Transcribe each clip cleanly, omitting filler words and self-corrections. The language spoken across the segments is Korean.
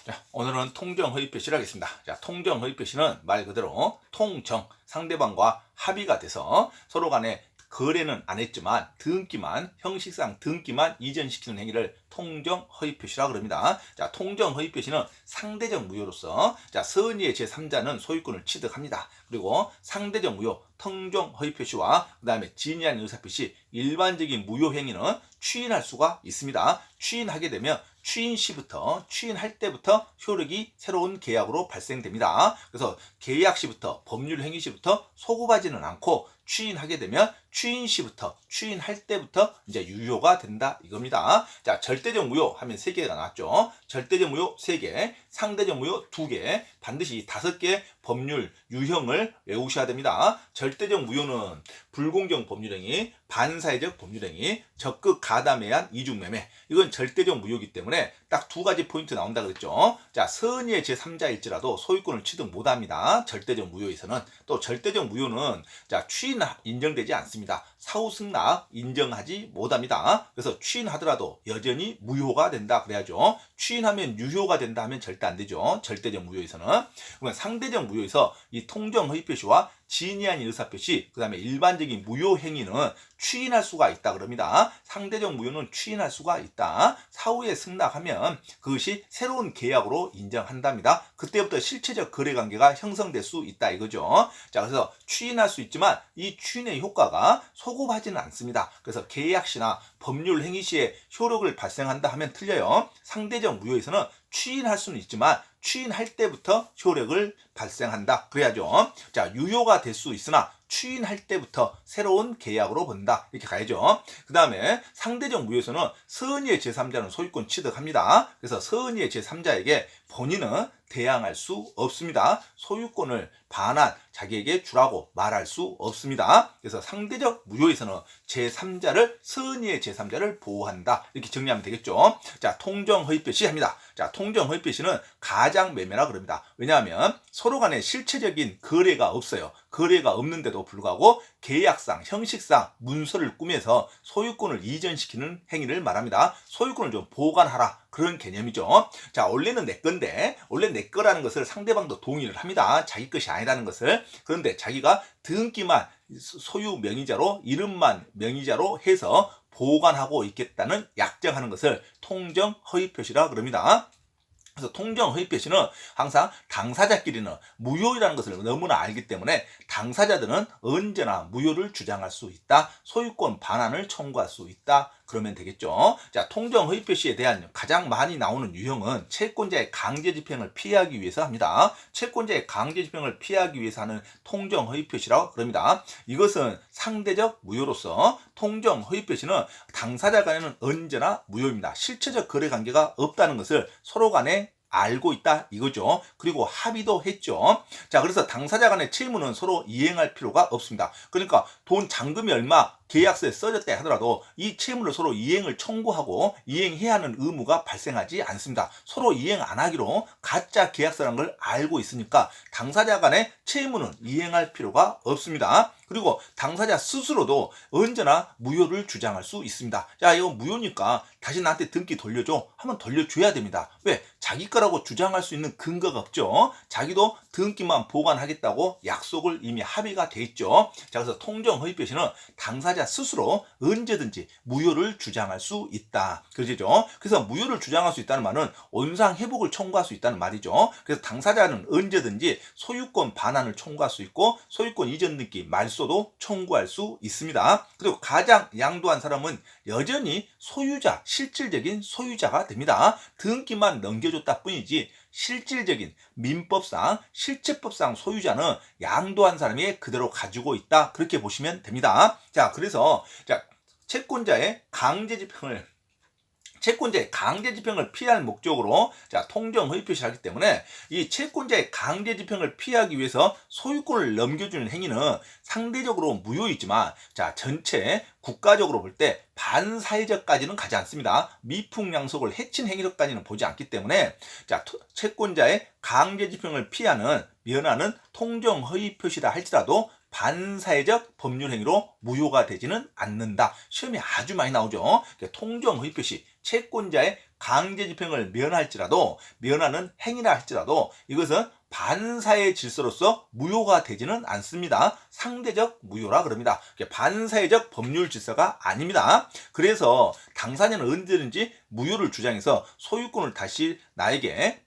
자, 오늘은 통정 허위 표시를 하겠습니다. 자, 통정 허위 표시는 말 그대로 통정, 상대방과 합의가 돼서 서로 간에 거래는 안 했지만 등기만, 형식상 등기만 이전시키는 행위를 통정 허위 표시라 그럽니다. 자, 통정 허위 표시는 상대적 무효로서 선의의 제3자는 소유권을 취득합니다. 그리고 상대적 무효, 통정 허위 표시와 그다음에 진의한 의사 표시, 일반적인 무효 행위는 추인할 수가 있습니다. 추인하게 되면 추인 시부터, 추인할 때부터 효력이 새로운 계약으로 발생됩니다. 그래서 계약 시부터, 법률 행위 시부터 소급하지는 않고 추인하게 되면 추인 시부터, 추인할 때부터 이제 유효가 된다 이겁니다. 자, 절대적 무효 하면 3개가 나왔죠. 절대적 무효 3개, 상대적 무효 2개, 반드시 5개 법률 유형을 외우셔야 됩니다. 절대적 무효는 불공정 법률행위, 반사회적 법률행위, 적극 가담에 의한 이중매매, 이건 절대적 무효이기 때문에 딱 2가지 포인트 나온다 그랬죠. 자, 선의의 제3자일지라도 소유권을 취득 못합니다. 절대적 무효에서는. 또 절대적 무효는 추인 인정되지 않습니다. 사후승낙 인정하지 못합니다. 그래서 추인하더라도 여전히 무효가 된다 그래야죠. 추인하면 유효가 된다 하면 절대 안 되죠. 절대적 무효에서는. 그러면 상대적 무효에서 이 통정 허위 표시와 진의한 의사 표시, 그 다음에 일반적인 무효 행위는 추인할 수가 있다 그럽니다. 상대적 무효는 추인할 수가 있다. 사후에 승낙하면 그것이 새로운 계약으로 인정한답니다. 그때부터 실체적 거래 관계가 형성될 수 있다 이거죠. 자, 그래서 추인할 수 있지만 이 추인의 효과가 소급하지는 않습니다. 그래서 계약 시나 법률 행위 시에 효력을 발생한다 하면 틀려요. 상대적 무효에서는 추인할 수는 있지만 추인할 때부터 효력을 발생한다 그래야죠. 자, 유효가 될 수 있으나 추인할 때부터 새로운 계약으로 본다 이렇게 가야죠. 그 다음에 상대적 무효에서는 선의의 제3자는 소유권 취득합니다. 그래서 선의의 제3자에게 본인은 대항할 수 없습니다. 소유권을 반환 자기에게 주라고 말할 수 없습니다. 그래서 상대적 무효에서는 제3자를, 선의의 제3자를 보호한다 이렇게 정리하면 되겠죠. 자, 통정 허위 표시 합니다. 자, 통정 허위 표시는 가장 매매라 그럽니다. 왜냐하면 서로 간에 실체적인 거래가 없어요. 거래가 없는데도 불구하고 계약상, 형식상 문서를 꾸며서 소유권을 이전시키는 행위를 말합니다. 소유권을 좀 보관하라 그런 개념이죠. 자, 원래는 내 건데, 원래 내 거라는 것을 상대방도 동의를 합니다. 자기 것이 아니라는 것을. 그런데 자기가 등기만 소유 명의자로, 이름만 명의자로 해서 보관하고 있겠다는 약정하는 것을 통정 허위 표시라 그럽니다. 그래서 통정 허위 표시는 항상 당사자끼리는 무효이라는 것을 너무나 알기 때문에 당사자들은 언제나 무효를 주장할 수 있다. 소유권 반환을 청구할 수 있다. 그러면 되겠죠. 자, 통정 허위 표시에 대한 가장 많이 나오는 유형은 채권자의 강제 집행을 피하기 위해서 합니다. 채권자의 강제 집행을 피하기 위해서 하는 통정 허위 표시라고 그럽니다. 이것은 상대적 무효로서 통정 허위 표시는 당사자 간에는 언제나 무효입니다. 실체적 거래 관계가 없다는 것을 서로 간에 알고 있다 이거죠. 그리고 합의도 했죠. 자, 그래서 당사자 간의 채무는 서로 이행할 필요가 없습니다. 그러니까 돈 잔금이 얼마 계약서에 써졌다 하더라도 이 채무를 서로 이행을 청구하고 이행해야 하는 의무가 발생하지 않습니다. 서로 이행 안 하기로 가짜 계약서라는 걸 알고 있으니까 당사자 간의 채무는 이행할 필요가 없습니다. 그리고 당사자 스스로도 언제나 무효를 주장할 수 있습니다. 야, 이거 무효니까 다시 나한테 등기 돌려줘 하면 돌려줘야 됩니다. 왜? 자기 거라고 주장할 수 있는 근거가 없죠. 자기도 등기만 보관하겠다고 약속을 이미 합의가 돼 있죠. 자, 그래서 통정 허위 표시는 당사자 스스로 언제든지 무효를 주장할 수 있다. 그러죠. 그래서 무효를 주장할 수 있다는 말은 원상 회복을 청구할 수 있다는 말이죠. 그래서 당사자는 언제든지 소유권 반환을 청구할 수 있고 소유권 이전 등기 말소도 청구할 수 있습니다. 그리고 가장 양도한 사람은 여전히 소유자, 실질적인 소유자가 됩니다. 등기만 넘겨줬다 뿐이지 실질적인 민법상, 실체법상 소유자는 양도한 사람이 그대로 가지고 있다. 그렇게 보시면 됩니다. 자, 그래서 채권자의 강제 집행을 피할 목적으로 통정 허위 표시를 하기 때문에 이 채권자의 강제 집행을 피하기 위해서 소유권을 넘겨주는 행위는 상대적으로 무효이지만 전체 국가적으로 볼 때 반사회적까지는 가지 않습니다. 미풍양속을 해친 행위로까지는 보지 않기 때문에 채권자의 강제 집행을 면하는 통정 허위 표시다 할지라도 반사회적 법률 행위로 무효가 되지는 않는다. 시험에 아주 많이 나오죠. 통정 허위 표시, 채권자의 강제집행을 면하는 행위라 할지라도 이것은 반사의 질서로서 무효가 되지는 않습니다. 상대적 무효라 그럽니다. 반사회적 법률 질서가 아닙니다. 그래서 당사자는 언제든지 무효를 주장해서 소유권을 다시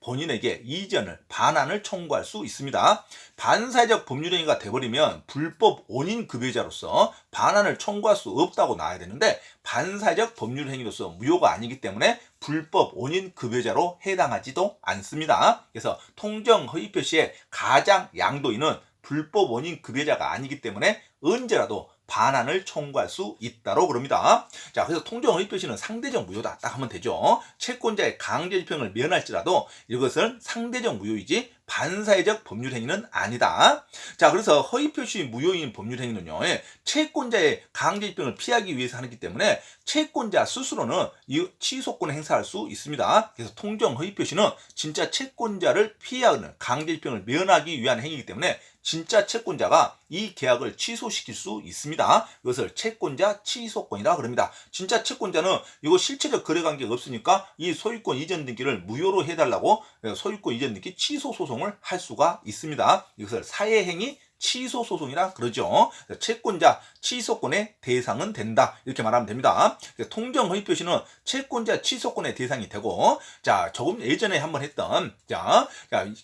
본인에게 이전을, 반환을 청구할 수 있습니다. 반사회적 법률행위가 돼버리면 불법 원인급여자로서 반환을 청구할 수 없다고 나와야 되는데 반사회적 법률행위로서 무효가 아니기 때문에 불법 원인급여자로 해당하지도 않습니다. 그래서 통정허위 표시의 가장 양도인은 불법 원인급여자가 아니기 때문에 언제라도 반환을 청구할 수 있다고 그럽니다. 자, 그래서 통정허위 표시는 상대적 무효다 딱 하면 되죠. 채권자의 강제집행을 면할지라도 이것은 상대적 무효이지 반사회적 법률행위는 아니다. 자, 그래서 허위표시 무효인 법률행위는요, 채권자의 강제집행을 피하기 위해서 하기 때문에 채권자 스스로는 이 취소권을 행사할 수 있습니다. 그래서 통정허위표시는 진짜 채권자를 피하는 강제집행을 면하기 위한 행위이기 때문에 진짜 채권자가 이 계약을 취소시킬 수 있습니다. 이것을 채권자 취소권이라 그럽니다. 진짜 채권자는 이거 실체적 거래관계가 없으니까 이 소유권 이전 등기를 무효로 해달라고 소유권 이전 등기 취소 소송을 할 수가 있습니다. 이것을 사회행위 취소 소송이라 그러죠. 채권자 취소권의 대상은 된다 이렇게 말하면 됩니다. 통정허위 표시는 채권자 취소권의 대상이 되고, 자, 조금 예전에 한번 했던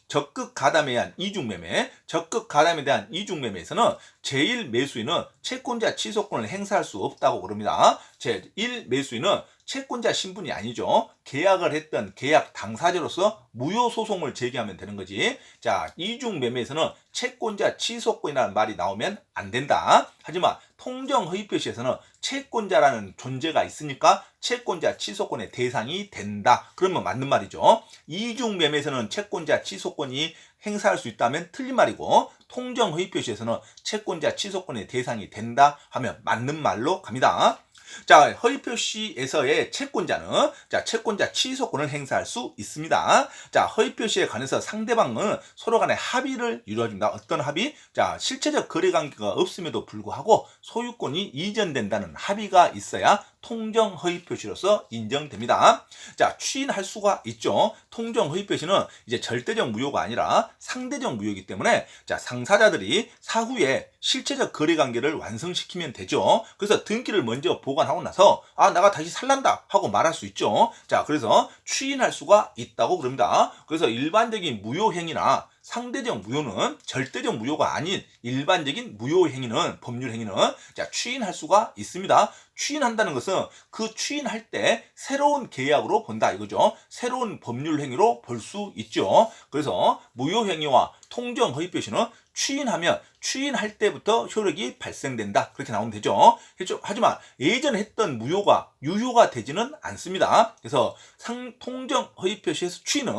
적극 가담에 대한 이중매매, 적극 가담에 대한 이중매매에서는 제1 매수인은 채권자 취소권을 행사할 수 없다고 그럽니다. 제1 매수인은 채권자 신분이 아니죠. 계약을 했던 계약 당사자로서 무효 소송을 제기하면 되는 거지. 자, 이중 매매에서는 채권자 취소권이라는 말이 나오면 안 된다. 하지만 통정 허위 표시에서는 채권자라는 존재가 있으니까 채권자 취소권의 대상이 된다. 그러면 맞는 말이죠. 이중 매매에서는 채권자 취소권이 행사할 수 있다면 틀린 말이고, 통정 허위 표시에서는 채권자 취소권의 대상이 된다 하면 맞는 말로 갑니다. 자, 허위 표시에서의 채권자는 채권자 취소권을 행사할 수 있습니다. 자, 허위 표시에 관해서 상대방은 서로 간에 합의를 이루어줍니다. 어떤 합의? 자, 실체적 거래 관계가 없음에도 불구하고 소유권이 이전된다는 합의가 있어야 통정 허위 표시로서 인정됩니다. 자, 추인할 수가 있죠. 통정 허위 표시는 이제 절대적 무효가 아니라 상대적 무효이기 때문에 상사자들이 사후에 실체적 거래 관계를 완성시키면 되죠. 그래서 등기를 먼저 보관하고 나서 내가 다시 살란다 하고 말할 수 있죠. 자, 그래서 추인할 수가 있다고 그럽니다. 그래서 일반적인 무효 행위나 상대적 무효는 절대적 무효가 아닌 일반적인 무효 행위는, 법률 행위는 추인할 수가 있습니다. 추인한다는 것은 그 추인할 때 새로운 계약으로 본다 이거죠. 새로운 법률 행위로 볼 수 있죠. 그래서 무효 행위와 통정 허위 표시는 추인하면 추인할 때부터 효력이 발생된다 그렇게 나오면 되죠. 하지만 예전에 했던 무효가 유효가 되지는 않습니다. 그래서 통정 허위 표시에서 추인은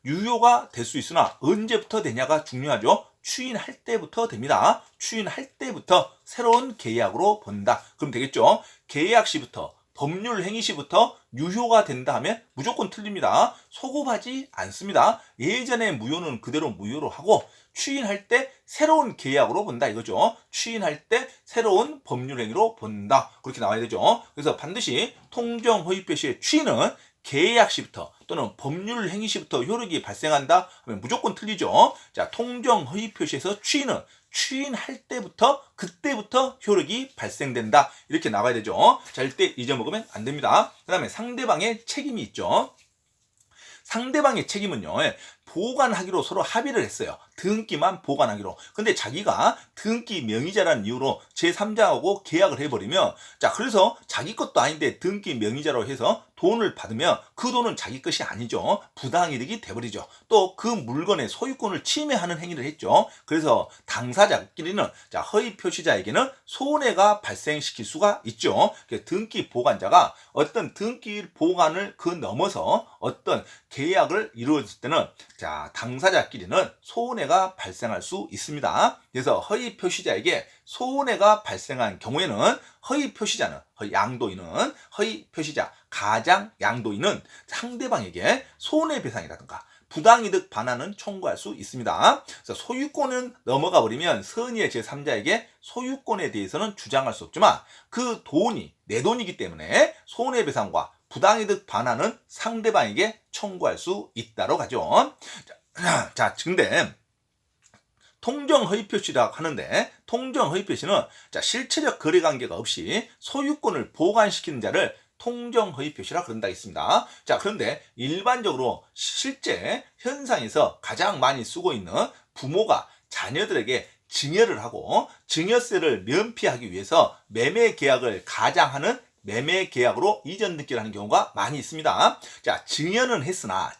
유효가 될 수 있으나 언제부터 되냐가 중요하죠. 추인할 때부터 됩니다. 추인할 때부터 새로운 계약으로 본다. 그럼 되겠죠. 계약 시부터, 법률 행위 시부터 유효가 된다 하면 무조건 틀립니다. 소급하지 않습니다. 예전의 무효는 그대로 무효로 하고 추인할 때 새로운 계약으로 본다 이거죠. 추인할 때 새로운 법률 행위로 본다. 그렇게 나와야 되죠. 그래서 반드시 통정 허위 표시의 추인은 계약 시부터 또는 법률 행위 시부터 효력이 발생한다 하면 무조건 틀리죠. 자, 통정 허위 표시에서 추인은 추인할 때부터, 그때부터 효력이 발생된다 이렇게 나가야 되죠. 자, 이때 잊어먹으면 안 됩니다. 그 다음에 상대방의 책임이 있죠. 상대방의 책임은요, 보관하기로 서로 합의를 했어요. 등기만 보관하기로. 근데 자기가 등기 명의자라는 이유로 제3자하고 계약을 해버리면, 그래서 자기 것도 아닌데 등기 명의자로 해서 돈을 받으면 그 돈은 자기 것이 아니죠. 부당이득이 돼버리죠. 또 그 물건의 소유권을 침해하는 행위를 했죠. 그래서 당사자끼리는 허위 표시자에게는 손해가 발생시킬 수가 있죠. 등기 보관자가 어떤 등기 보관을 넘어서 어떤 계약을 이루어질 때는 당사자끼리는 손해가 발생할 수 있습니다. 그래서 허위 표시자에게 손해가 발생한 경우에는 허위 표시자는, 양도인은, 허위 표시자, 가장 양도인은 상대방에게 손해배상이라든가 부당이득 반환은 청구할 수 있습니다. 그래서 소유권은 넘어가 버리면 선의의 제3자에게 소유권에 대해서는 주장할 수 없지만 그 돈이 내 돈이기 때문에 손해배상과 부당이득 반환은 상대방에게 청구할 수 있다고 하죠. 자, 근데 통정허위 표시라고 하는데, 통정허위 표시는 실체적 거래관계가 없이 소유권을 보관시키는 자를 통정허위 표시라 그런다 했습니다. 자, 그런데 일반적으로 실제 현상에서 가장 많이 쓰고 있는 부모가 자녀들에게 증여를 하고 증여세를 면피하기 위해서 매매 계약을 가장하는 매매 계약으로 이전 등기를 하는 경우가 많이 있습니다. 자, 증여는 했으나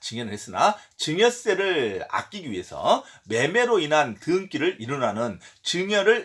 증여세를 아끼기 위해서 매매로 인한 등기를 일어나는 증여로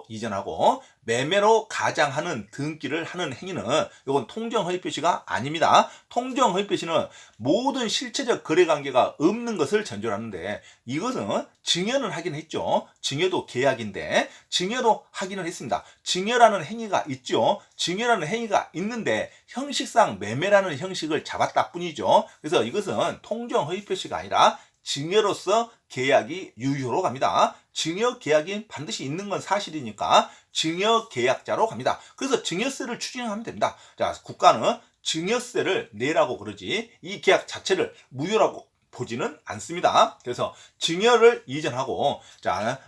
이전하고 매매로 가장하는 등기를 하는 행위는 이건 통정허위 표시가 아닙니다. 통정허위 표시는 모든 실체적 거래관계가 없는 것을 전제로 하는데, 이것은 증여는 하긴 했죠. 증여도 계약인데 증여도 하기는 했습니다. 증여라는 행위가 있죠. 증여라는 행위가 있는데 형식상 매매라는 형식을 잡았다 뿐이죠. 그래서 이것은 통정허위 표시가 아니라 증여로서 계약이 유효로 갑니다. 증여 계약이 반드시 있는 건 사실이니까 증여 계약자로 갑니다. 그래서 증여세를 추징하면 됩니다. 자, 국가는 증여세를 내라고 그러지 이 계약 자체를 무효라고 보지는 않습니다. 그래서 증여를 이전하고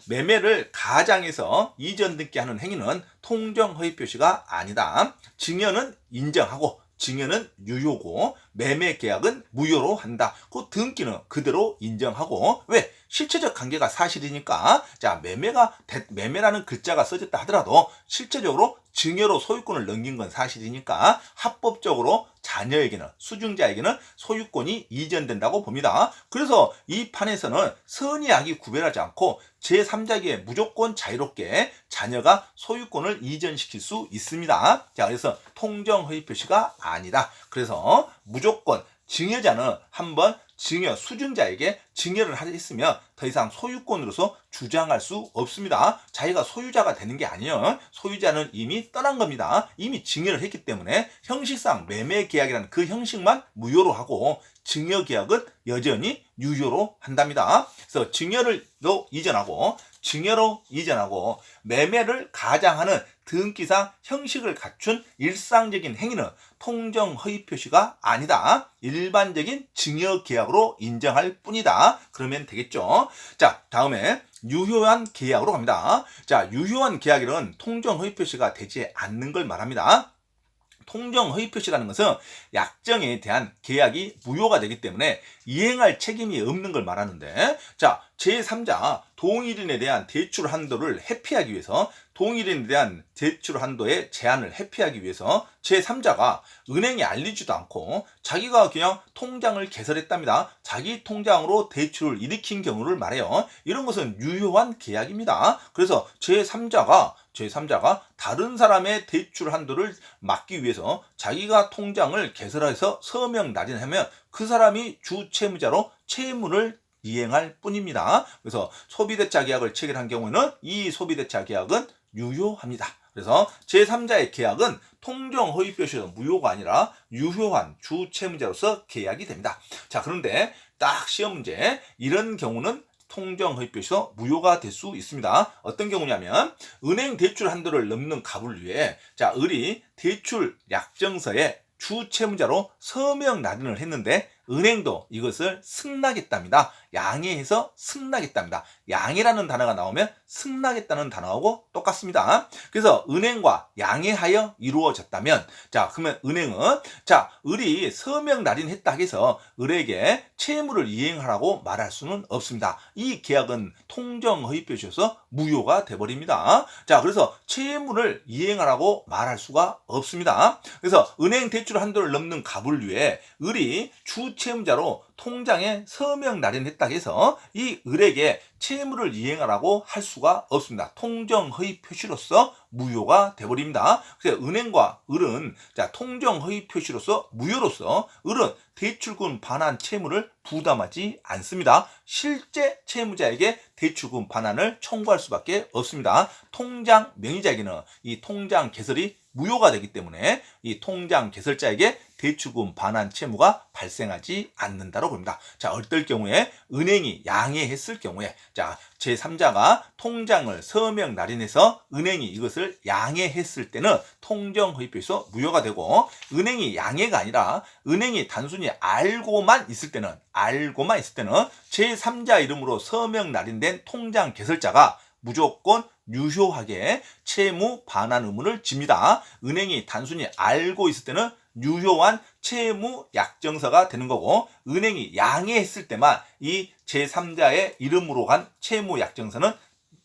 매매를 가장해서 이전 등기하는 행위는 통정허위 표시가 아니다. 증여는 인정하고 증여는 유효고 매매 계약은 무효로 한다. 그 등기는 그대로 인정하고, 왜? 실체적 관계가 사실이니까. 자, 매매라는 글자가 써졌다 하더라도 실체적으로 증여로 소유권을 넘긴 건 사실이니까 합법적으로 자녀에게는, 수증자에게는 소유권이 이전된다고 봅니다. 그래서 이 판에서는 선의 악이 구별하지 않고 제3자에게 무조건 자유롭게 자녀가 소유권을 이전시킬 수 있습니다. 자, 그래서 통정허위 표시가 아니다. 그래서 무조건 증여자는 한번 수증자에게 증여를 했으면 더 이상 소유권으로서 주장할 수 없습니다. 자기가 소유자가 되는 게 아니에요. 소유자는 이미 떠난 겁니다. 이미 증여를 했기 때문에 형식상 매매 계약이라는 그 형식만 무효로 하고 증여 계약은 여전히 유효로 한답니다. 그래서 증여로 이전하고 매매를 가장하는 등기상 형식을 갖춘 일상적인 행위는 통정허위 표시가 아니다. 일반적인 증여 계약으로 인정할 뿐이다. 그러면 되겠죠. 자, 다음에 유효한 계약으로 갑니다. 자, 유효한 계약에는 통정허위 표시가 되지 않는 걸 말합니다. 통정허위 표시라는 것은 약정에 대한 계약이 무효가 되기 때문에 이행할 책임이 없는 걸 말하는데, 자, 제3자 동일인에 대한 대출 한도를 회피하기 위해서, 동일인에 대한 대출 한도의 제한을 회피하기 위해서 제3자가 은행에 알리지도 않고 자기가 그냥 통장을 개설했답니다. 자기 통장으로 대출을 일으킨 경우를 말해요. 이런 것은 유효한 계약입니다. 그래서 제3자가 다른 사람의 대출 한도를 막기 위해서 자기가 통장을 개설해서 서명 날인하면 그 사람이 주 채무자로 채무를 이행할 뿐입니다. 그래서 소비대차 계약을 체결한 경우는 이 소비대차 계약은 유효합니다. 그래서 제3자의 계약은 통정허위 표시로 무효가 아니라 유효한 주 채무자로서 계약이 됩니다. 자, 그런데 딱 시험 문제, 이런 경우는 통정허위 표시로 무효가 될 수 있습니다. 어떤 경우냐면 은행 대출 한도를 넘는 값을 위해 을이 대출 약정서에 주 채무자로 서명 날인을 했는데 은행도 이것을 승낙했답니다. 양해해서 승낙했답니다. 양해라는 단어가 나오면 승낙했다는 단어하고 똑같습니다. 그래서 은행과 양해하여 이루어졌다면, 그러면 은행은 을이 서명 날인했다 해서 을에게 채무를 이행하라고 말할 수는 없습니다. 이 계약은 통정허위 표시여서 무효가 돼버립니다. 그래서 채무를 이행하라고 말할 수가 없습니다. 그래서 은행 대출 한도를 넘는 값을 위해 을이 주 채무자로 통장에 서명 날인했다 해서 이 을에게 채무를 이행하라고 할 수가 없습니다. 통정허위 표시로서 무효가 돼버립니다. 그래서 은행과 을은 통정허위 표시로서 무효로서 을은 대출금 반환 채무를 부담하지 않습니다. 실제 채무자에게 대출금 반환을 청구할 수밖에 없습니다. 통장 명의자에게는 이 통장 개설이 무효가 되기 때문에 이 통장 개설자에게 대출금 반환 채무가 발생하지 않는다고 봅니다. 자, 어떨 경우에 은행이 양해했을 경우에 자, 제3자가 통장을 서명 날인해서 은행이 이것을 양해했을 때는 통정허위표시도 무효가 되고, 은행이 양해가 아니라 은행이 단순히 알고만 있을 때는 제3자 이름으로 서명 날인된 통장 개설자가 무조건 유효하게 채무 반환 의무를 집니다. 은행이 단순히 알고 있을 때는 유효한 채무 약정서가 되는 거고, 은행이 양해했을 때만 이 제3자의 이름으로 간 채무 약정서는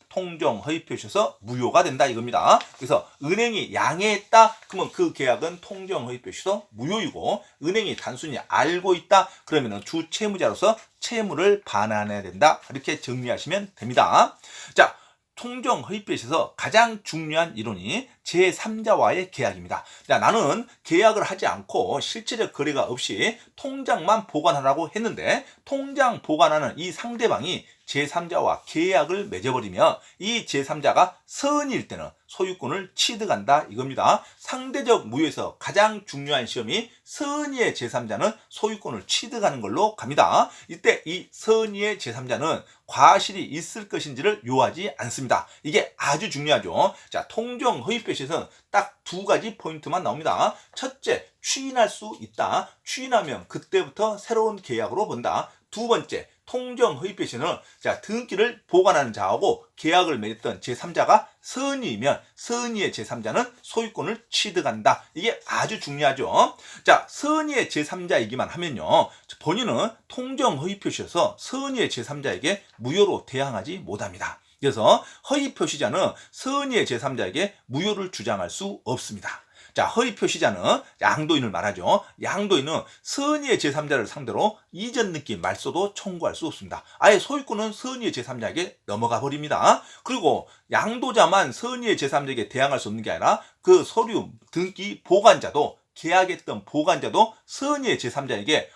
통정 허위 표시에서 무효가 된다 이겁니다. 그래서 은행이 양해했다 그러면 그 계약은 통정 허위 표시도 무효이고, 은행이 단순히 알고 있다 그러면은 주 채무자로서 채무를 반환해야 된다, 이렇게 정리하시면 됩니다. 자, 통정 허위 표시에서 가장 중요한 이론이 제3자와의 계약입니다. 자, 나는 계약을 하지 않고 실체적 거래가 없이 통장만 보관하라고 했는데, 통장 보관하는 이 상대방이 제3자와 계약을 맺어버리면 이 제3자가 선의일 때는 소유권을 취득한다 이겁니다. 상대적 무효에서 가장 중요한 시험이 선의의 제3자는 소유권을 취득하는 걸로 갑니다. 이때 이 선의의 제3자는 과실이 있을 것인지를 요하지 않습니다. 이게 아주 중요하죠. 자, 통정 허위 표시에서는 딱 두 가지 포인트만 나옵니다. 첫째, 추인할 수 있다. 추인하면 그때부터 새로운 계약으로 본다. 두 번째, 통정 허위 표시는 자, 등기를 보관하는 자하고 계약을 맺었던 제3자가 선의이면 선의의 제3자는 소유권을 취득한다. 이게 아주 중요하죠. 자, 선의의 제3자이기만 하면요, 본인은 통정 허위 표시여서 선의의 제3자에게 무효로 대항하지 못합니다. 그래서 허위 표시자는 선의의 제3자에게 무효를 주장할 수 없습니다. 자, 허위 표시자는 양도인을 말하죠. 양도인은 선의의 제3자를 상대로 이전 느낌 말소도 청구할 수 없습니다. 아예 소유권은 선의의 제3자에게 넘어가 버립니다. 그리고 양도자만 선의의 제3자에게 대항할 수 없는 게 아니라 그 서류 등기 보관자도, 계약했던 보관자도 선의의 제3자에게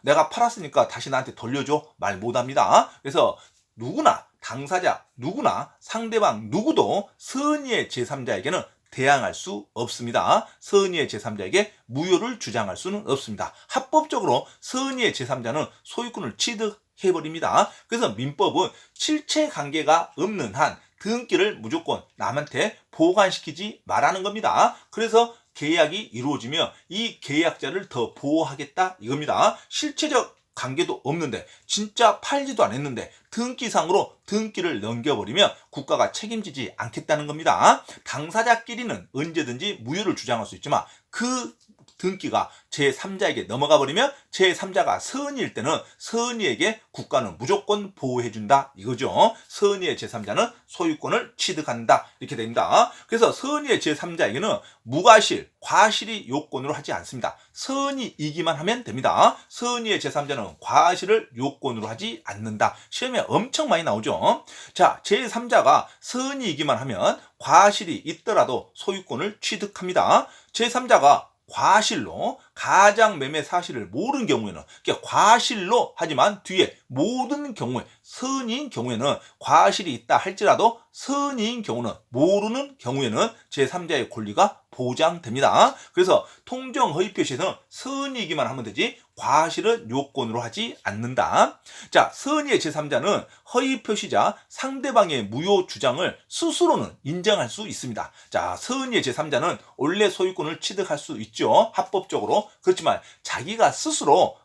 내가 팔았으니까 다시 나한테 돌려줘 말 못합니다. 그래서 누구나, 당사자 누구나, 상대방 누구도 선의의 제3자에게는 대항할 수 없습니다. 선의의 제3자에게 무효를 주장할 수는 없습니다. 합법적으로 선의의 제3자는 소유권을 취득해버립니다. 그래서 민법은 실체관계가 없는 한 등기를 무조건 남한테 보관시키지 말라는 겁니다. 그래서 계약이 이루어지며 이 계약자를 더 보호하겠다 이겁니다. 실체적 관계도 없는데, 진짜 팔지도 않았는데 등기상으로 등기를 넘겨버리면 국가가 책임지지 않겠다는 겁니다. 당사자끼리는 언제든지 무효를 주장할 수 있지만 그 등기가 제3자에게 넘어가 버리면 제3자가 선의일 때는 선의에게 국가는 무조건 보호해준다 이거죠. 선의의 제3자는 소유권을 취득한다 이렇게 됩니다. 그래서 선의의 제3자에게는 무과실, 과실이 요건으로 하지 않습니다. 선의이기만 하면 됩니다. 선의의 제3자는 과실을 요건으로 하지 않는다. 시험에 엄청 많이 나오죠. 자, 제3자가 선의이기만 하면 과실이 있더라도 소유권을 취득합니다. 제3자가 과실로 가장 매매 사실을 모르는 경우에는, 그러니까 과실로 하지만 뒤에 모든 경우에, 선의인 경우에는 과실이 있다 할지라도 선의인 경우는, 모르는 경우에는 제3자의 권리가 보장됩니다. 그래서 통정 허위 표시에서는 선의이기만 하면 되지 과실은 요건으로 하지 않는다. 자, 선의의 제3자는 허위 표시자 상대방의 무효 주장을 스스로는 인정할 수 있습니다. 자, 선의의 제3자는 원래 소유권을 취득할 수 있죠. 합법적으로. 그렇지만 자기가 스스로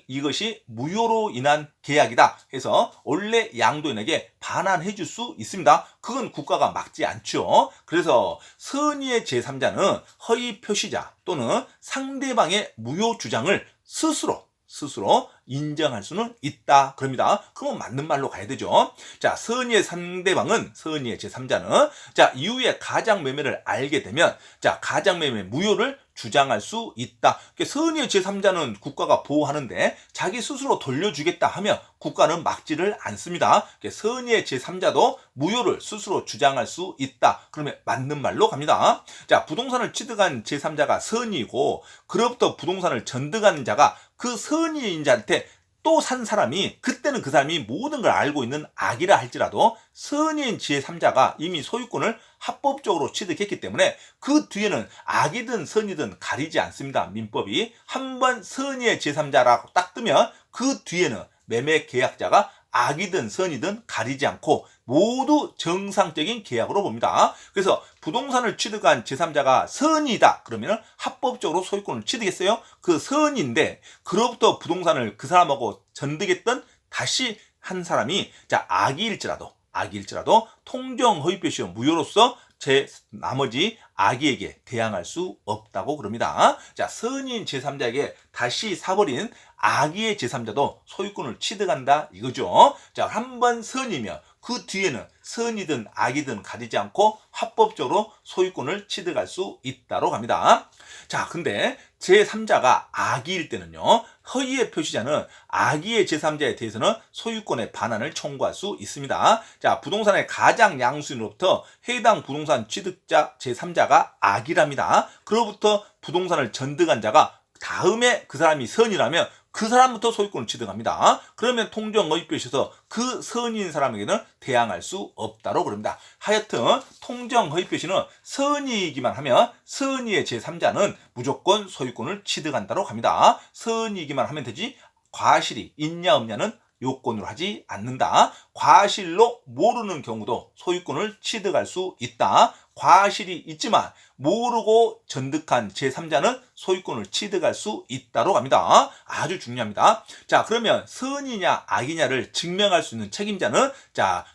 이것이 무효로 인한 계약이다 해서 원래 양도인에게 반환해 줄 수 있습니다. 그건 국가가 막지 않죠. 그래서 선의의 제3자는 허위 표시자 또는 상대방의 무효 주장을 스스로 인정할 수는 있다 그럽니다. 그건 맞는 말로 가야 되죠. 자, 선의의 상대방은, 선의의 제3자는 자, 이후에 가장매매를 알게 되면 자, 가장매매 무효를 주장할 수 있다. 선의의 제3자는 국가가 보호하는데 자기 스스로 돌려주겠다 하면 국가는 막지를 않습니다. 선의의 제3자도 무효를 스스로 주장할 수 있다. 그러면 맞는 말로 갑니다. 자, 부동산을 취득한 제3자가 선의이고 그로부터 부동산을 전득한 자가 그 선의인 자한테 또 산 사람이 그때는 그 사람이 모든 걸 알고 있는 악이라 할지라도 선의인 제3자가 이미 소유권을 합법적으로 취득했기 때문에 그 뒤에는 악이든 선이든 가리지 않습니다. 민법이 한번 선의의 제3자라고 딱 뜨면 그 뒤에는 매매 계약자가 악이든 선이든 가리지 않고 모두 정상적인 계약으로 봅니다. 그래서 부동산을 취득한 제3자가 선이다 그러면 합법적으로 소유권을 취득했어요. 그 선인데 그로부터 부동산을 그 사람하고 전득했던 다시 한 사람이 악이일지라도 통정 허위표 시효 무효로서 나머지 악의에게 대항할 수 없다고 그럽니다. 선인 제3자에게 다시 사버린 악의의 제3자도 소유권을 취득한다 이거죠. 한번 선이면 그 뒤에는 선이든 악이든 가리지 않고 합법적으로 소유권을 취득할 수 있다고 합니다. 근데 제3자가 악의일 때는요, 허위의 표시자는 악의의 제3자에 대해서는 소유권의 반환을 청구할 수 있습니다. 부동산의 가장 양수인으로부터 해당 부동산 취득자 제3자가 악이랍니다. 그로부터 부동산을 전득한 자가 다음에 그 사람이 선이라면 그 사람부터 소유권을 취득합니다. 그러면 통정허위표시에서 그 선인 사람에게는 대항할 수 없다고 그럽니다. 하여튼 통정허위표시는 선이기만 하면 선의의 제3자는 무조건 소유권을 취득한다고 합니다. 선이기만 하면 되지 과실이 있냐 없냐는 요건으로 하지 않는다. 과실로 모르는 경우도 소유권을 취득할 수 있다. 과실이 있지만 모르고 전득한 제3자는 소유권을 취득할 수 있다고 합니다. 아주 중요합니다. 그러면 선이냐 악이냐를 증명할 수 있는 책임자는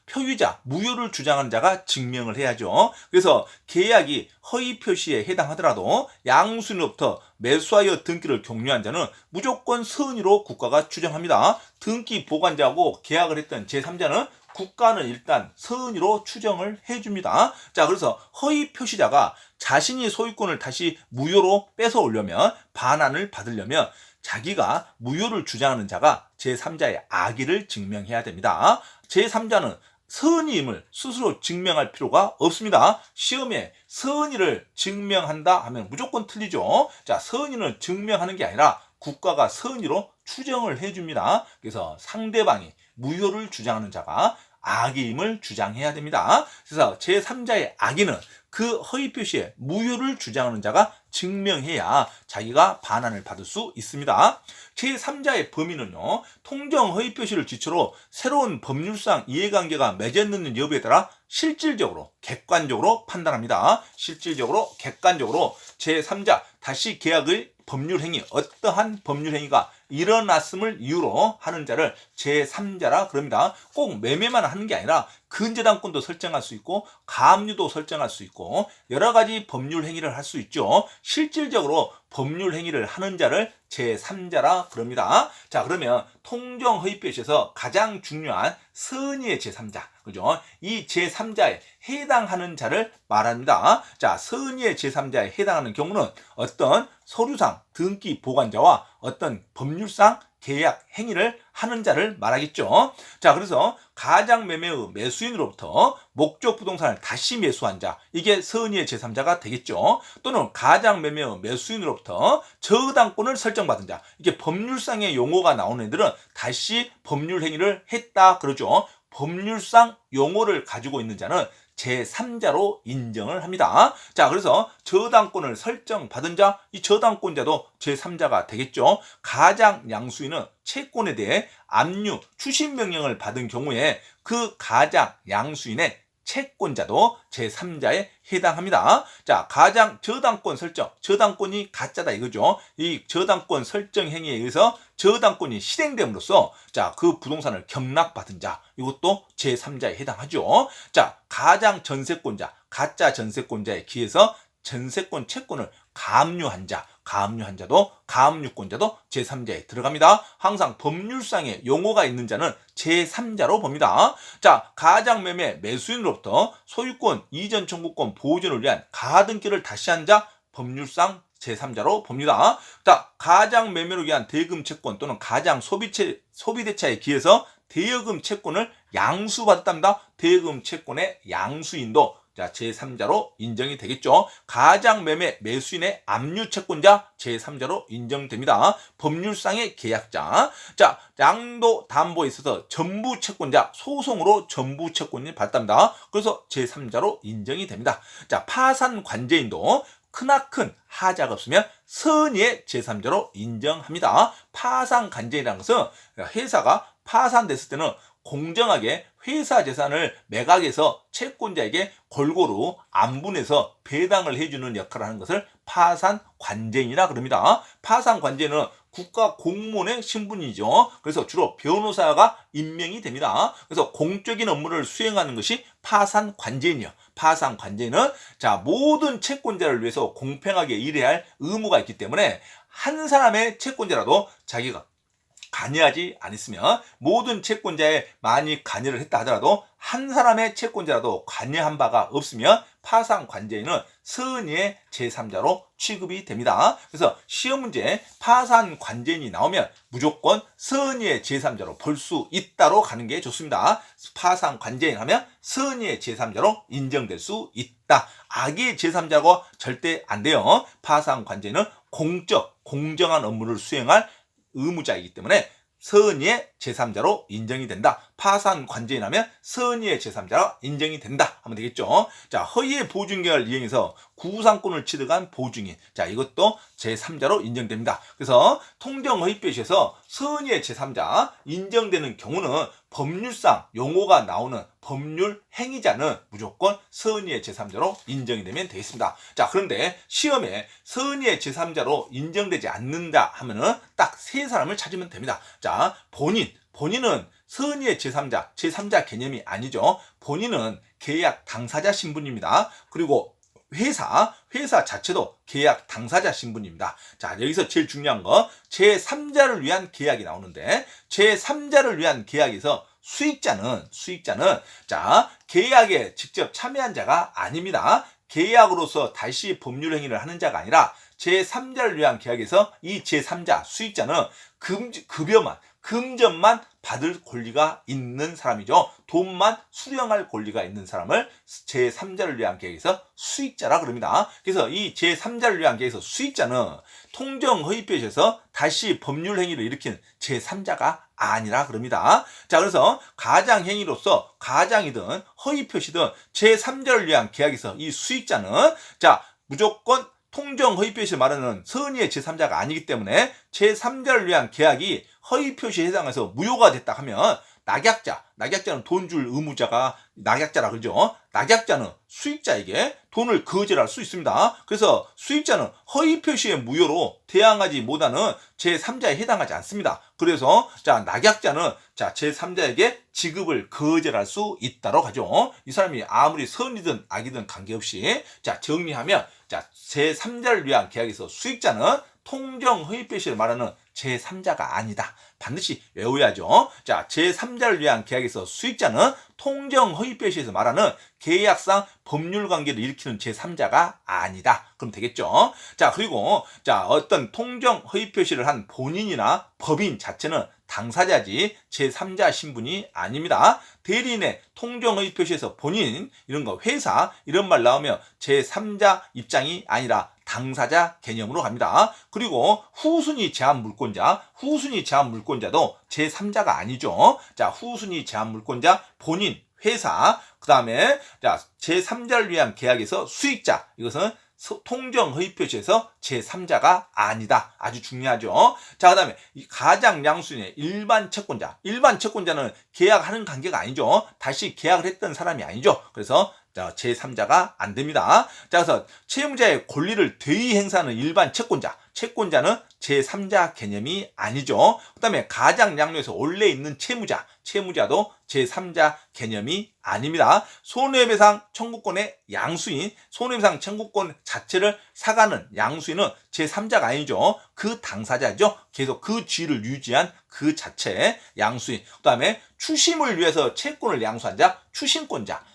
표유자, 무효를 주장하는 자가 증명을 해야죠. 그래서 계약이 허위 표시에 해당하더라도 양수인으로부터 매수하여 등기를 공유한 자는 무조건 선의로 국가가 추정합니다. 등기 보관자하고 계약을 했던 제3자는 국가는 일단 선의로 추정을 해줍니다. 그래서 허위 표시자가 자신이 소유권을 다시 무효로 뺏어오려면 반환을 받으려면 자기가 무효를 주장하는 자가 제3자의 악의를 증명해야 됩니다. 제3자는 선의임을 스스로 증명할 필요가 없습니다. 시험에 선의를 증명한다 하면 무조건 틀리죠. 선의는 증명하는 게 아니라 국가가 선의로 추정을 해줍니다. 그래서 상대방이 무효를 주장하는 자가 악의임을 주장해야 됩니다. 그래서 제3자의 악의는 그 허위 표시에 무효를 주장하는 자가 증명해야 자기가 반환을 받을 수 있습니다. 제3자의 범위는요, 통정 허위 표시를 기초로 새로운 법률상 이해관계가 맺어있는 여부에 따라 실질적으로 객관적으로 판단합니다. 실질적으로 객관적으로 제3자 다시 계약의 법률행위, 어떠한 법률행위가 일어났음을 이유로 하는 자를 제3자라 그럽니다. 꼭 매매만 하는 게 아니라 근저당권도 설정할 수 있고 가압류도 설정할 수 있고 여러 가지 법률 행위를 할 수 있죠. 실질적으로 법률 행위를 하는 자를 제3자라 그럽니다. 그러면 통정 허위 표시에서 가장 중요한 선의의 제3자, 그죠? 이 제3자에 해당하는 자를 말합니다. 선의의 제3자에 해당하는 경우는 어떤 서류상 등기 보관자와 어떤 법률상 계약 행위를 하는 자를 말하겠죠. 그래서 가장 매매의 매수인으로부터 목적 부동산을 다시 매수한 자, 이게 선의의 제3자가 되겠죠. 또는 가장 매매의 매수인으로부터 저당권을 설정받은 자, 이게 법률상의 용어가 나오는 애들은 다시 법률 행위를 했다 그러죠. 법률상 용어를 가지고 있는 자는 제3자로 인정을 합니다. 그래서 저당권을 설정받은 자, 이 저당권자도 제3자가 되겠죠. 가장 양수인은 채권에 대해 압류, 추심 명령을 받은 경우에 그 가장 양수인의 채권자도 제3자에 해당합니다. 가장 저당권 설정, 저당권이 가짜다 이거죠. 이 저당권 설정 행위에 의해서 저당권이 실행됨으로써 그 부동산을 경락받은 자, 이것도 제3자에 해당하죠. 가장 전세권자, 가짜 전세권자에 기해서 전세권 채권을 가압류한 자, 가압류권자도 제3자에 들어갑니다. 항상 법률상의 용어가 있는 자는 제3자로 봅니다. 가장 매매 매수인으로부터 소유권, 이전 청구권 보존을 위한 가등기를 다시 한 자, 법률상 제3자로 봅니다. 가장 매매를 위한 대금 채권 또는 가장 소비대차에 기해서 대여금 채권을 양수받았답니다. 대여금 채권의 양수인도 자, 제3자로 인정이 되겠죠. 가장매매 매수인의 압류 채권자 제3자로 인정됩니다. 법률상의 계약자. 자, 양도 담보에 있어서 전부 채권자 소송으로 전부 채권이 발답니다. 그래서 제3자로 인정이 됩니다. 자, 파산 관제인도 크나큰 하자가 없으면 선의의 제3자로 인정합니다. 파산 관제인이라는 것은 회사가 파산됐을 때는 공정하게 회사 재산을 매각해서 채권자에게 골고루 안분해서 배당을 해주는 역할을 하는 것을 파산 관제인이라 그럽니다. 파산 관제인은 국가 공무원의 신분이죠. 그래서 주로 변호사가 임명이 됩니다. 그래서 공적인 업무를 수행하는 것이 파산 관제인이요. 파산 관제인은 자, 모든 채권자를 위해서 공평하게 일해야 할 의무가 있기 때문에 한 사람의 채권자라도 자기가 관여하지 않았으면 모든 채권자에 많이 관여를 했다 하더라도 한 사람의 채권자라도 관여한 바가 없으면 파산 관제인은 선의의 제3자로 취급이 됩니다. 그래서 시험 문제에 파산 관제인이 나오면 무조건 선의의 제3자로 볼 수 있다로 가는 게 좋습니다. 파산 관제인 하면 선의의 제3자로 인정될 수 있다. 악의 제3자고 절대 안 돼요. 파산 관제인은 공정한 업무를 수행할 의무자이기 때문에 선의의 제3자로 인정이 된다. 파산 관제인 하면 선의의 제3자로 인정이 된다 하면 되겠죠. 자, 허위의 보증계약을 이행해서 구상권을 취득한 보증인. 자, 이것도 제3자로 인정됩니다. 그래서 통정허위표시에서 선의의 제3자 인정되는 경우는 법률상 용어가 나오는 법률 행위자는 무조건 선의의 제3자로 인정이 되면 되겠습니다. 자, 그런데 시험에 선의의 제3자로 인정되지 않는다 하면은 딱 세 사람을 찾으면 됩니다. 자, 본인은 선의의 제3자 개념이 아니죠. 본인은 계약 당사자 신분입니다. 그리고 회사 자체도 계약 당사자 신분입니다. 자, 여기서 제일 중요한 거 제3자를 위한 계약이 나오는데 제3자를 위한 계약에서 수익자는 자, 계약에 직접 참여한 자가 아닙니다. 계약으로서 다시 법률 행위를 하는 자가 아니라 제3자를 위한 계약에서 이 제3자 수익자는 금전만 받을 권리가 있는 사람이죠. 돈만 수령할 권리가 있는 사람을 제3자를 위한 계약에서 수익자라 그럽니다. 그래서 이 제3자를 위한 계약에서 수익자는 통정허위표시에서 다시 법률 행위를 일으킨 제3자가 아니라 그럽니다. 자, 그래서 가장행위로서 가장이든 허위표시든 제3자를 위한 계약에서 이 수익자는 자, 무조건 통정허위표시를 말하는 선의의 제3자가 아니기 때문에 제3자를 위한 계약이 허위표시에 해당해서 무효가 됐다 하면 낙약자는 돈 줄 의무자가 낙약자라 그러죠. 낙약자는 수익자에게 돈을 거절할 수 있습니다. 그래서 수익자는 허위표시의 무효로 대항하지 못하는 제3자에 해당하지 않습니다. 그래서 자, 낙약자는 자, 제3자에게 지급을 거절할 수 있다고 하죠. 이 사람이 아무리 선이든 악이든 관계없이 자, 정리하면 자, 제3자를 위한 계약에서 수익자는 통정허위표시를 말하는 제3자가 아니다. 반드시 외워야죠. 자, 제3자를 위한 계약에서 수익자는 통정허위표시에서 말하는 계약상 법률관계를 일으키는 제3자가 아니다. 그럼 되겠죠. 자, 그리고 자, 어떤 통정허위표시를 한 본인이나 법인 자체는 당사자지 제3자 신분이 아닙니다. 대리인의 통정허위표시에서 본인 이런 거 회사 이런 말 나오면 제3자 입장이 아니라 당사자 개념으로 갑니다. 그리고 후순위 제한 물권자도 제3자가 아니죠. 자, 후순위 제한 물권자 본인 회사 그다음에 자, 제3자를 위한 계약에서 수익자 이것은 통정허위표시에서 제3자가 아니다. 아주 중요하죠. 자, 그다음에 이 가장양수인의 일반 채권자는 계약하는 관계가 아니죠. 다시 계약을 했던 사람이 아니죠. 그래서 제3자가 안 됩니다. 자, 그래서 채무자의 권리를 대의 행사하는 일반 채권자는 제3자 개념이 아니죠. 그 다음에 가장양료에서 원래 있는 채무자도 제3자 개념이 아닙니다. 손해배상 청구권의 양수인, 손해배상 청구권 자체를 사가는 양수인은 제3자가 아니죠. 그 당사자죠. 계속 그 지위를 유지한 그 자체 양수인. 그 다음에 추심을 위해서 채권을 양수한 자,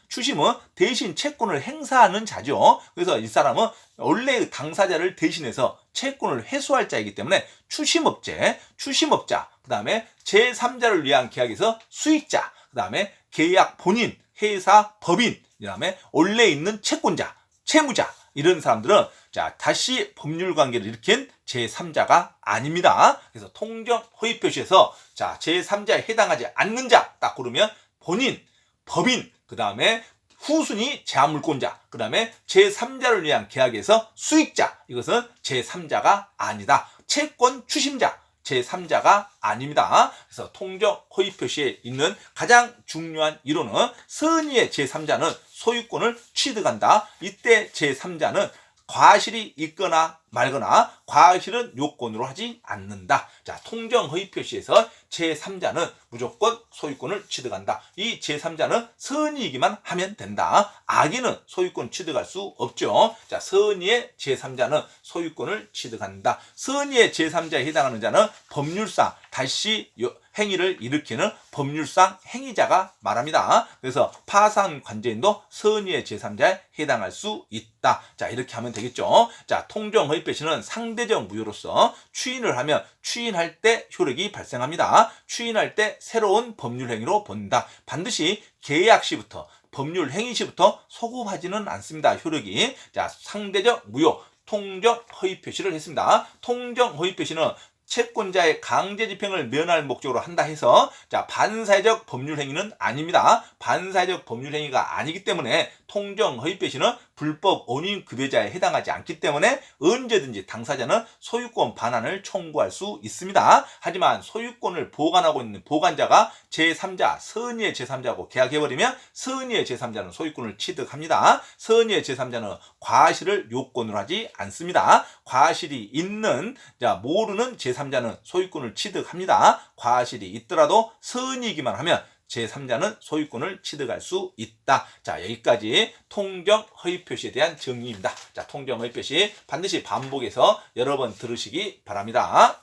추심은 대신 채권을 행사하는 자죠. 그래서 이 사람은 원래 당사자를 대신해서 채권을 회수할 자이기 때문에 추심업자, 그 다음에 제3자를 위한 계약에서 수익자, 그 다음에 계약 본인, 회사 법인, 그다음에 원래 있는 채권자, 채무자 이런 사람들은 자 다시 법률 관계를 일으킨 제3자가 아닙니다. 그래서 통정 허위 표시에서 자 제3자에 해당하지 않는 자 딱 고르면 본인, 법인, 그다음에 후순위 제한물권자, 그다음에 제3자를 위한 계약에서 수익자, 이것은 제3자가 아니다. 채권 추심자, 제3자가 아닙니다. 그래서 통정 허위 표시에 있는 가장 중요한 이론은 선의의 제3자는 소유권을 취득한다. 이때 제3자는 과실이 있거나 말거나 과실은 요건으로 하지 않는다. 자, 통정 허위 표시에서 제3자는 무조건 소유권을 취득한다. 이 제3자는 선의이기만 하면 된다. 악의는 소유권 취득할 수 없죠. 자, 선의의 제3자는 소유권을 취득한다. 선의의 제3자에 해당하는 자는 법률상 다시 행위를 일으키는 법률상 행위자가 말합니다. 그래서 파산 관제인도 선의의 제3자에 해당할 수 있다. 자, 이렇게 하면 되겠죠. 자, 통정 허위 표시는 상대적 무효로서 추인을 하면 추인할 때 효력이 발생합니다. 추인할 때 새로운 법률 행위로 본다. 반드시 계약 시부터 법률 행위 시부터 소급하지는 않습니다. 효력이. 자, 상대적 무효 통정 허위 표시를 했습니다. 통정 허위 표시는 채권자의 강제 집행을 면할 목적으로 한다 해서 자 반사회적 법률 행위는 아닙니다. 반사회적 법률 행위가 아니기 때문에 통정 허위 표시는 불법 원인 급여자에 해당하지 않기 때문에 언제든지 당사자는 소유권 반환을 청구할 수 있습니다. 하지만 소유권을 보관하고 있는 보관자가 제3자, 선의의 제3자하고 계약해버리면 선의의 제3자는 소유권을 취득합니다. 선의의 제3자는 과실을 요건으로 하지 않습니다. 과실이 있는, 자, 모르는 제3자는 소유권을 취득합니다. 과실이 있더라도 선의이기만 하면 제3자는 소유권을 취득할 수 있다. 자, 여기까지 통정 허위 표시에 대한 정의입니다. 자, 통정 허위 표시 반드시 반복해서 여러 번 들으시기 바랍니다.